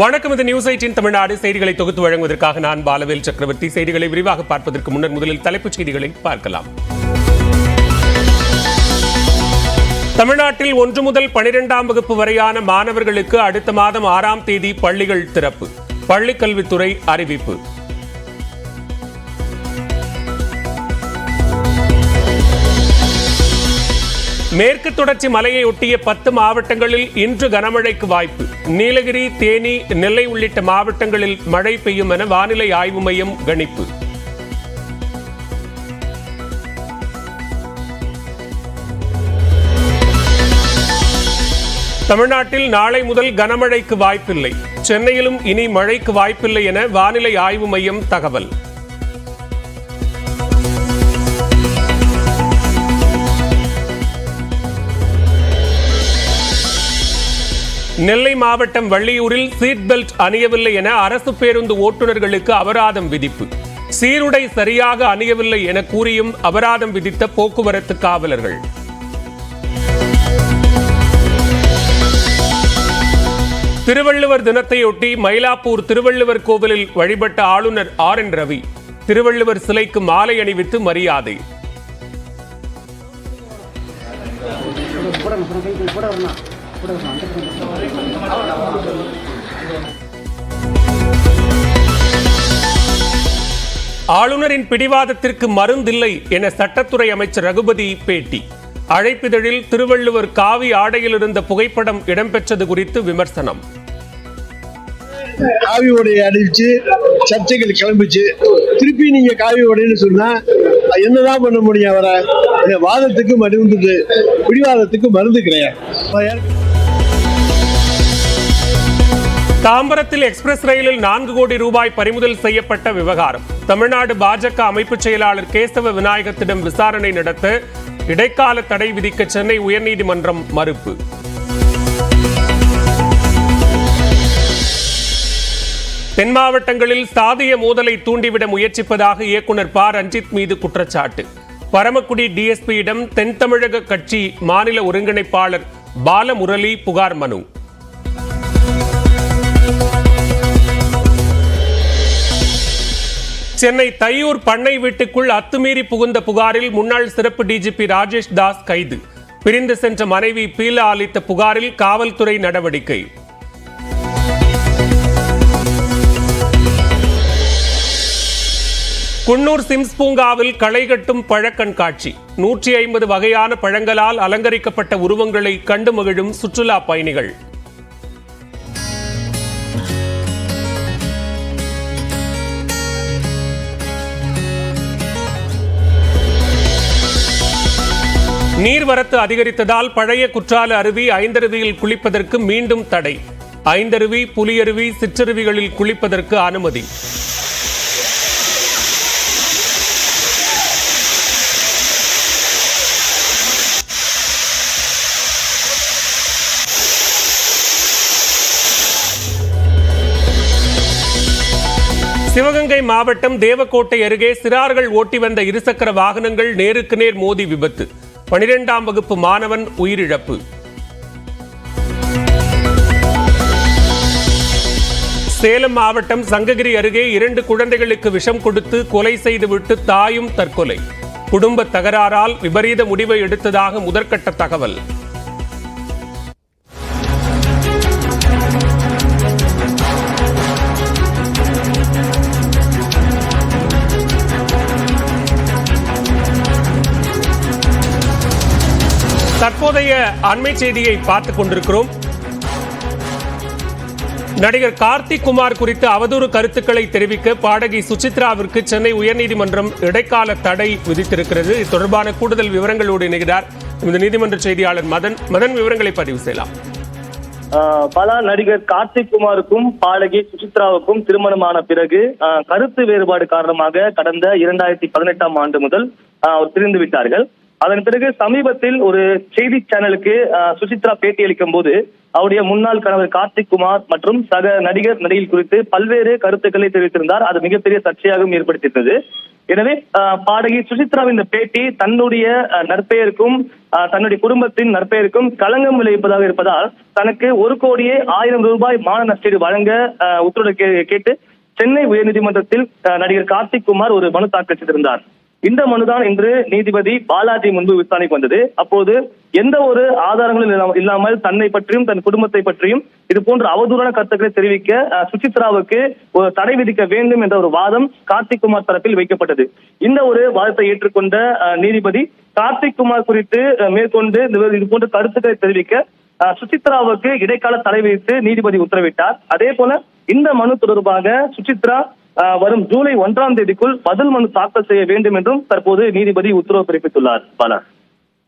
வணக்கம். இது நியூஸ் 18 தமிழ்நாடு செய்திகளை தொகுத்து வழங்குவதற்காக நான் பாலவேல் சக்கரவர்த்தி. செய்திகளை விரிவாக பார்ப்பதற்கு முன்னர் முதலில் தலைப்புச் செய்திகளை பார்க்கலாம். தமிழ்நாட்டில் 1 முதல் 12ஆம் வகுப்பு வரையான மாணவர்களுக்கு அடுத்த மாதம் 6ஆம் தேதி பள்ளிகள் திறப்பு. பள்ளிக்கல்வித்துறை அறிவிப்பு. மேற்கு தொடர்ச்சி மலையை ஒட்டிய 10 மாவட்டங்களில் இன்று கனமழைக்கு வாய்ப்பு. நீலகிரி, தேனி, நெல்லை உள்ளிட்ட மாவட்டங்களில் மழை பெய்யும் என வானிலை ஆய்வு மையம் கணிப்பு. தமிழ்நாட்டில் நாளை முதல் கனமழைக்கு வாய்ப்பில்லை. சென்னையிலும் இனி மழைக்கு வாய்ப்பில்லை என வானிலை ஆய்வு மையம் தகவல். நெல்லை மாவட்டம் வள்ளியூரில் சீட் பெல்ட் அணியவில்லை என அரசு பேருந்து ஓட்டுநர்களுக்கு அபராதம் விதிப்பு. சீருடை சரியாக அணியவில்லை என கூறியும் அபராதம் விதித்த போக்குவரத்து காவலர்கள். திருவள்ளுவர் தினத்தையொட்டி மயிலாப்பூர் திருவள்ளுவர் கோவிலில் வழிபட்ட ஆளுநர் RN ரவி திருவள்ளுவர் சிலைக்கு மாலை அணிவித்து மரியாதை. ஆளுநரின் பிடிவாதத்திற்கு மருந்தில்லை என சட்டத்துறை அமைச்சர் ரகுபதி பேட்டி. அழைப்பிதழில் திருவள்ளுவர் காவி ஆடையில் இருந்த புகைப்படம் இடம்பெற்றது குறித்து விமர்சனம். காவி உடையை அடிச்சு சர்ச்சைகள் கிளம்பிச்சு. திருப்பி நீங்க காவி உடைன்னு சொன்னா என்னதான் பண்ண முடியும்? அவரை வாதத்துக்கு மருந்து, பிடிவாதத்துக்கு மருந்து கிடையாது. தாம்பரத்தில் எக்ஸ்பிரஸ் ரயிலில் 4 கோடி ரூபாய் பறிமுதல் செய்யப்பட்ட விவகாரம். தமிழ்நாடு பாஜக அமைப்பு செயலாளர் கேசவ விநாயகத்திடம் விசாரணை நடத்த இடைக்கால தடை விதிக்க சென்னை உயர்நீதிமன்றம் மறுப்பு. தென் மாவட்டங்களில் சாதிய மோதலை தூண்டிவிட முயற்சிப்பதாக இயக்குநர் ப. ரஞ்சித் மீது குற்றச்சாட்டு. பரமக்குடி டிஎஸ்பியிடம் தென் தமிழக கட்சி மாநில ஒருங்கிணைப்பாளர் பாலமுரளி புகார் மனு. சென்னை தையூர் பண்ணை வீட்டுக்குள் அத்துமீறி புகுந்த புகாரில் முன்னாள் சிறப்பு டிஜிபி ராஜேஷ் தாஸ் கைது. பிரிந்து சென்ற மனைவி பீலா அளித்த புகாரில் காவல்துறை நடவடிக்கை. குன்னூர் சிம்ஸ் பூங்காவில் களை கட்டும் பழக்கண்காட்சி. 150 வகையான பழங்களால் அலங்கரிக்கப்பட்ட உருவங்களை கண்டு மகிழும் சுற்றுலா பயணிகள். நீர்வரத்து அதிகரித்ததால் பழைய குற்றால அருவி, ஐந்தருவியில் குளிப்பதற்கு மீண்டும் தடை. ஐந்தருவி, புலியருவி, சிற்றருவிகளில் குளிப்பதற்கு அனுமதி. சிவகங்கை மாவட்டம் தேவக்கோட்டை அருகே சிறார்கள் ஓட்டி வந்த இருசக்கர வாகனங்கள் நேருக்கு நேர் மோதி விபத்து. 12ஆம் வகுப்பு மாணவன் உயிரிழப்பு. சேலம் மாவட்டம் சங்ககிரி அருகே 2 குழந்தைகளுக்கு விஷம் கொடுத்து கொலை செய்துவிட்டு தாயும் தற்கொலை. குடும்ப தகராறால் விபரீத முடிவை எடுத்ததாக முதற்கட்ட தகவல். தற்போதைய அண்மை செய்தியை பார்த்துக் கொண்டிருக்கிறோம். நடிகர் கார்த்திக் குமார் குறித்து அவதூறு கருத்துக்களை தெரிவிக்க பாடகி சுசித்ராவிற்கு சென்னை உயர்நீதிமன்றம் இடைக்கால தடை விதித்திருக்கிறது. இது தொடர்பான கூடுதல் விவரங்களோடு இணைகிறார் இந்த நீதிமன்ற செய்தியாளர் மதன். விவரங்களை பதிவு செய்யலாம். பல நடிகர் கார்த்திக் குமாருக்கும் பாடகி சுசித்ராவுக்கும் திருமணமான பிறகு கருத்து வேறுபாடு காரணமாக கடந்த 2018ஆம் ஆண்டு முதல் அவர் பிரிந்து விட்டார்கள். அதன் பிறகு சமீபத்தில் ஒரு செய்தி சேனலுக்கு சுசித்ரா பேட்டி அளிக்கும் போது அவருடைய முன்னாள் கணவர் கார்த்திக் குமார் மற்றும் சக நடிகர் நடிகை குறித்து பல்வேறு கருத்துக்களை தெரிவித்திருந்தார். அது மிகப்பெரிய சர்ச்சையாகவும் ஏற்படுத்தியிருந்தது. எனவே பாடகி சுசித்ராவின் இந்த பேட்டி தன்னுடைய நற்பெயருக்கும் தன்னுடைய குடும்பத்தின் நற்பெயருக்கும் களங்கம் விளைவிப்பதாக இருப்பதால் தனக்கு 1,00,00,000 ரூபாய் மான நஷ்டீடு வழங்க உத்தரவு கேட்டு சென்னை உயர்நீதிமன்றத்தில் நடிகர் கார்த்திக் குமார் ஒரு மனு தாக்கல் செய்திருந்தார். இந்த மனுதான் இன்று நீதிபதி பாலாஜி முன்பு விசாரணைக்கு வந்தது. அப்போது எந்த ஒரு ஆதாரங்களும் இல்லாமல் தன்னை பற்றியும் தன் குடும்பத்தை பற்றியும் இது போன்ற அவதூறான கருத்துக்களை தெரிவிக்க சுசித்ராவுக்கு ஒரு தடை விதிக்க வேண்டும் என்ற ஒரு வாதம் கார்த்திக் குமார் தரப்பில் வைக்கப்பட்டது. இந்த ஒரு வாதத்தை ஏற்றுக்கொண்ட நீதிபதி கார்த்திக் குமார் குறித்து மேற்கொண்டு இது போன்ற கருத்துக்களை தெரிவிக்க சுசித்ராவுக்கு இடைக்கால தடை விதித்து நீதிபதி உத்தரவிட்டார். அதே போல இந்த மனு தொடர்பாக சுசித்ரா வரும் ஜூலை 1ஆம் தேதிக்குள் பதில் மனு தாக்கல் செய்ய வேண்டும் என்றும் தற்போது நீதிபதி உத்தரவு பிறப்பித்துள்ளார். பாலா,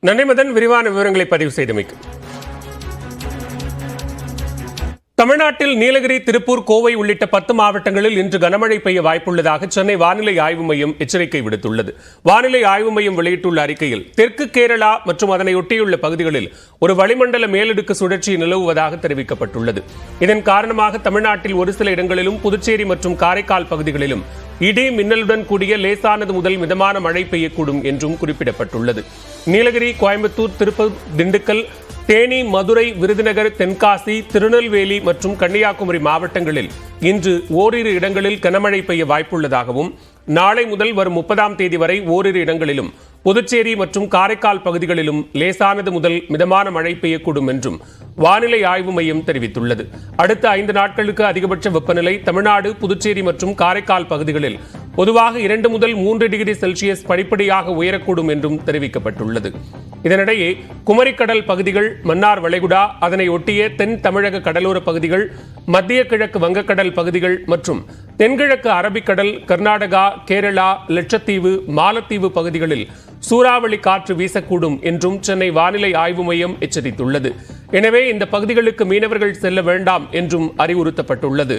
நன்றி மதன், விரிவான விவரங்களை பதிவு செய்தமைக்கு. தமிழ்நாட்டில் நீலகிரி, திருப்பூர், கோவை உள்ளிட்ட 10 மாவட்டங்களில் இன்று கனமழை பெய்ய வாய்ப்புள்ளதாக சென்னை வானிலை ஆய்வு மையம் எச்சரிக்கை விடுத்துள்ளது. வானிலை ஆய்வு மையம் வெளியிட்டுள்ள அறிக்கையில் தெற்கு கேரளா மற்றும் அதனை ஒட்டியுள்ள பகுதிகளில் ஒரு வளிமண்டல மேலடுக்கு சுழற்சி நிலவுவதாக தெரிவிக்கப்பட்டுள்ளது. இதன் காரணமாக தமிழ்நாட்டில் ஒரு சில இடங்களிலும் புதுச்சேரி மற்றும் காரைக்கால் பகுதிகளிலும் இடி மின்னலுடன் கூடிய லேசானது முதல் மிதமான மழை பெய்யக்கூடும் என்றும் குறிப்பிடப்பட்டுள்ளது. நீலகிரி, கோயம்புத்தூர், திருப்பூர், திண்டுக்கல், தேனி, மதுரை, விருதுநகர், தென்காசி, திருநெல்வேலி மற்றும் கன்னியாகுமரி மாவட்டங்களில் இன்று ஓரிரு இடங்களில் கனமழை பெய்ய வாய்ப்புள்ளதாகவும் நாளை முதல் வரும் 30ஆம் தேதி வரை ஓரிரு இடங்களிலும் புதுச்சேரி மற்றும் காரைக்கால் பகுதிகளிலும் லேசானது முதல் மிதமான மழை பெய்யக்கூடும் என்றும் வானிலை ஆய்வு மையம் தெரிவித்துள்ளது. அடுத்த 5 நாட்களுக்கு அதிகபட்ச வெப்பநிலை தமிழ்நாடு, புதுச்சேரி மற்றும் காரைக்கால் பகுதிகளில் பொதுவாக 2 முதல் 3 டிகிரி செல்சியஸ் படிப்படியாக உயரக்கூடும் என்றும் தெரிவிக்கப்பட்டுள்ளது. இதனிடையே குமரிக்கடல் பகுதிகள், மன்னார் வளைகுடா, அதனை ஒட்டிய தென் தமிழக கடலோர பகுதிகள், மத்திய கிழக்கு வங்கக்கடல் பகுதிகள் மற்றும் தென்கிழக்கு அரபிக்கடல், கர்நாடகா, கேரளா, லட்சத்தீவு, மாலத்தீவு பகுதிகளில் சூறாவளி காற்று வீசக்கூடும் என்றும் சென்னை வானிலை ஆய்வு மையம் எச்சரித்துள்ளது. எனவே இந்த பகுதிகளுக்கு மீனவர்கள் செல்ல வேண்டாம் என்றும் அறிவுறுத்தப்பட்டுள்ளது.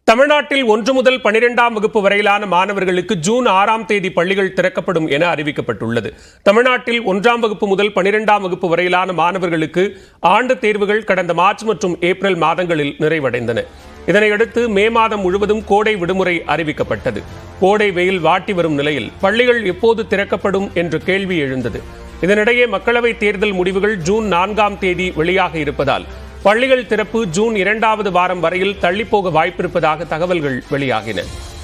தமிழ்நாட்டில் 1 முதல் 12ஆம் வகுப்பு வரையிலான மாணவர்களுக்கு ஜூன் 6ஆம் தேதி பள்ளிகள் திறக்கப்படும் என அறிவிக்கப்பட்டுள்ளது. தமிழ்நாட்டில் 1ஆம் வகுப்பு முதல் 12ஆம் வகுப்பு வரையிலான மாணவர்களுக்கு ஆண்டு தேர்வுகள் கடந்த மார்ச் மற்றும் ஏப்ரல் மாதங்களில் நிறைவடைந்தன. இதனையடுத்து மே மாதம் முழுவதும் கோடை விடுமுறை அறிவிக்கப்பட்டது. கோடை வெயில் வாட்டி வரும் நிலையில் பள்ளிகள் எப்போது திறக்கப்படும் என்ற கேள்வி எழுந்தது. இதனிடையே மக்களவைத் தேர்தல் முடிவுகள் ஜூன் 4ஆம் தேதி வெளியாக இருப்பதால் பள்ளிகள் திறப்பு ஜூன் 2வது வாரம் வரையில் தள்ளிப்போக வாய்ப்பிருப்பதாக தகவல்கள் வெளியாகின.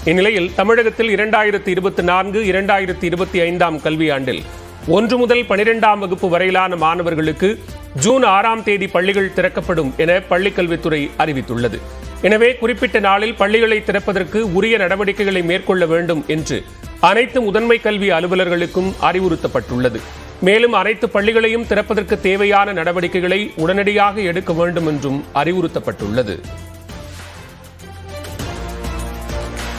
இந்நிலையில் தமிழகத்தில் 2024-2025 கல்வியாண்டில் 1 முதல் 12ஆம் வகுப்பு வரையிலான மாணவர்களுக்கு ஜூன் 6ஆம் தேதி பள்ளிகள் திறக்கப்படும் என பள்ளிக்கல்வித்துறை அறிவித்துள்ளது. எனவே குறிப்பிட்ட நாளில் பள்ளிகளை திறப்பதற்கு உரிய நடவடிக்கைகளை மேற்கொள்ள வேண்டும் என்று அனைத்து முதன்மை கல்வி அலுவலர்களுக்கும் அறிவுறுத்தப்பட்டுள்ளது. மேலும் அனைத்து பள்ளிகளையும் திறப்பதற்கு தேவையான நடவடிக்கைகளை உடனடியாக எடுக்க வேண்டும் என்றும் அறிவுறுத்தப்பட்டுள்ளது.